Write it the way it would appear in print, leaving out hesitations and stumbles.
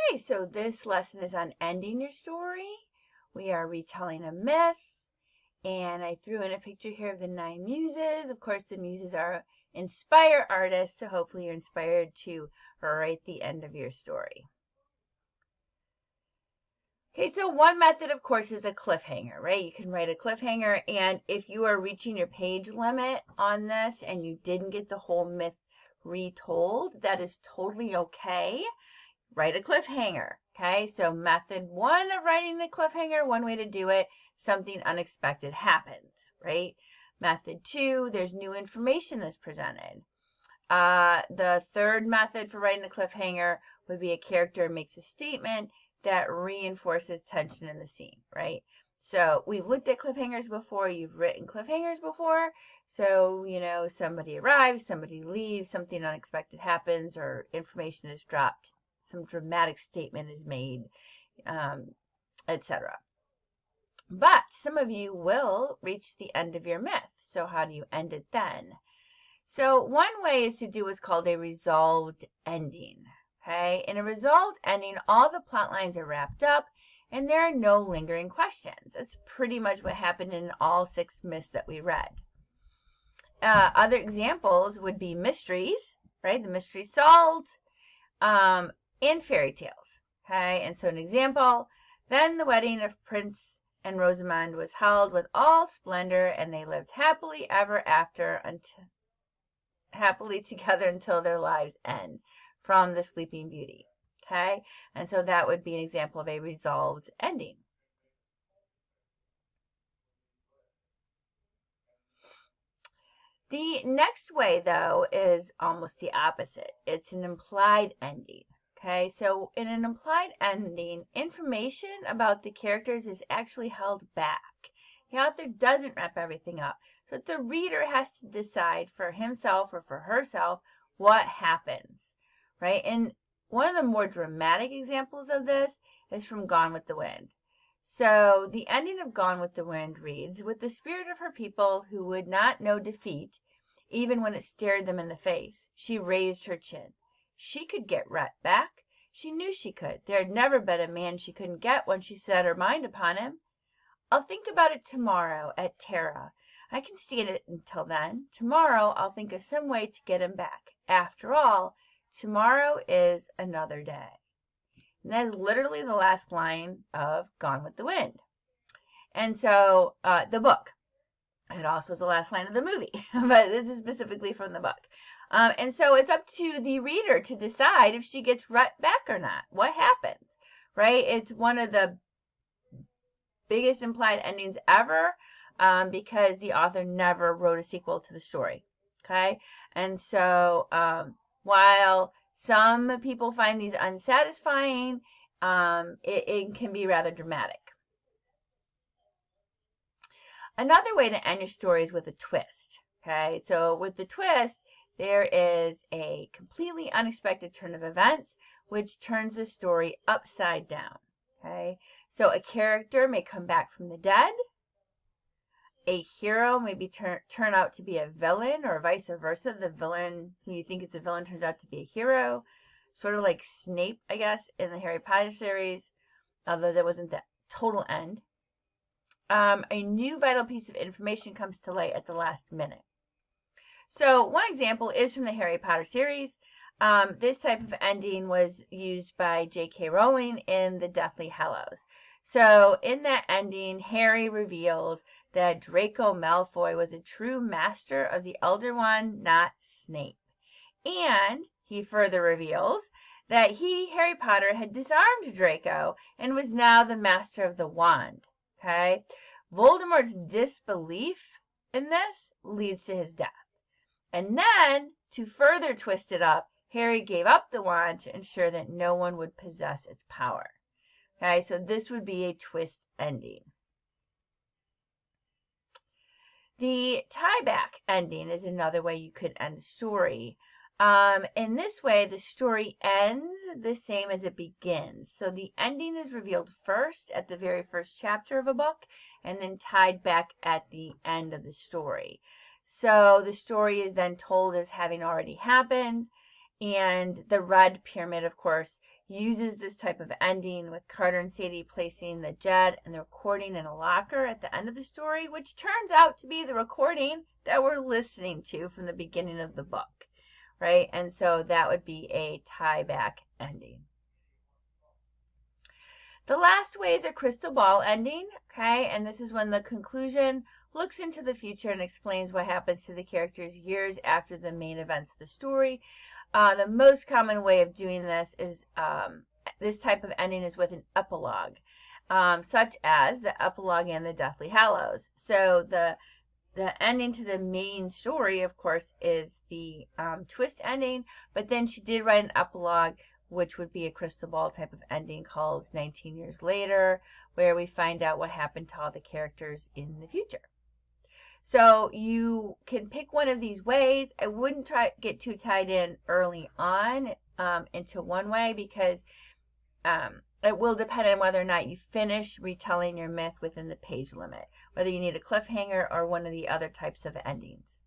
Okay, so this lesson is on ending your story. We are retelling a myth, and I threw in a picture here of the 9 muses. Of course, the muses are inspire artists, so hopefully you're inspired to write the end of your story. Okay, so one method, of course, is a cliffhanger, right? You can write a cliffhanger, and if you are reaching your page limit on this and you didn't get the whole myth retold, that is totally okay. Write a cliffhanger. Okay, so method 1 of writing the cliffhanger, one way to do it, something unexpected happens, right? Method 2, there's new information that's presented. The third method for writing the cliffhanger would be a character makes a statement that reinforces tension in the scene, right? So we've looked at cliffhangers before, you've written cliffhangers before. So, somebody arrives, somebody leaves, something unexpected happens, or information is dropped, some dramatic statement is made, etc. But some of you will reach the end of your myth. So how do you end it then? So one way is to do what's called a resolved ending. Okay, in a resolved ending, all the plot lines are wrapped up and there are no lingering questions. That's pretty much what happened in all 6 myths that we read. Other examples would be mysteries, right? The mystery solved, and fairy tales. Okay, and so an example, then the wedding of Prince and Rosamund was held with all splendor, and they lived happily ever after, happily together until their lives end, from the Sleeping Beauty. Okay, and so that would be an example of a resolved ending. The next way, though, is almost the opposite. It's an implied ending. Okay, so in an implied ending, information about the characters is actually held back. The author doesn't wrap everything up, so the reader has to decide for himself or for herself what happens, right? And one of the more dramatic examples of this is from Gone with the Wind. So the ending of Gone with the Wind reads, with the spirit of her people who would not know defeat, even when it stared them in the face, she raised her chin. She could get Rhett back. She knew she could. There had never been a man she couldn't get when she set her mind upon him. I'll think about it tomorrow at Tara. I can stand it until then. Tomorrow I'll think of some way to get him back. After all, tomorrow is another day. And that is literally the last line of Gone with the Wind. And so the book. It also is the last line of the movie, but this is specifically from the book. And so it's up to the reader to decide if she gets Rhett back or not. What happens, right? It's one of the biggest implied endings ever because the author never wrote a sequel to the story. Okay, and so while some people find these unsatisfying, it can be rather dramatic. Another way to end your story is with a twist. Okay, so with the twist, there is a completely unexpected turn of events which turns the story upside down. Okay, so a character may come back from the dead. A hero may turn out to be a villain, or vice versa. The villain who you think is the villain turns out to be a hero. Sort of like Snape, I guess, in the Harry Potter series, although that wasn't the total end. A new vital piece of information comes to light at the last minute. So one example is from the Harry Potter series. This type of ending was used by J.K. Rowling in the Deathly Hallows. So in that ending, Harry reveals that Draco Malfoy was a true master of the Elder One, not Snape. And he further reveals that he, Harry Potter, had disarmed Draco and was now the master of the wand. Okay? Voldemort's disbelief in this leads to his death. And then, to further twist it up, Harry gave up the wand to ensure that no one would possess its power. Okay, so this would be a twist ending. The tie-back ending is another way you could end a story. In this way, the story ends the same as it begins. So the ending is revealed first at the very first chapter of a book and then tied back at the end of the story. So the story is then told as having already happened, And the red pyramid, of course, uses this type of ending, with Carter and Sadie placing the jet and the recording in a locker at the end of the story, which turns out to be the recording that we're listening to from the beginning of the book, right? And so that would be a tie-back ending. The last way is a crystal ball ending, okay? And this is when the conclusion looks into the future and explains what happens to the characters years after the main events of the story. The most common way of doing this is this type of ending is with an epilogue, such as the epilogue in the Deathly Hallows. So the ending to the main story, of course, is the twist ending, but then she did write an epilogue, which would be a crystal ball type of ending called 19 Years Later, where we find out what happened to all the characters in the future. So you can pick one of these ways. I wouldn't get too tied in early on into one way, because it will depend on whether or not you finish retelling your myth within the page limit, whether you need a cliffhanger or one of the other types of endings.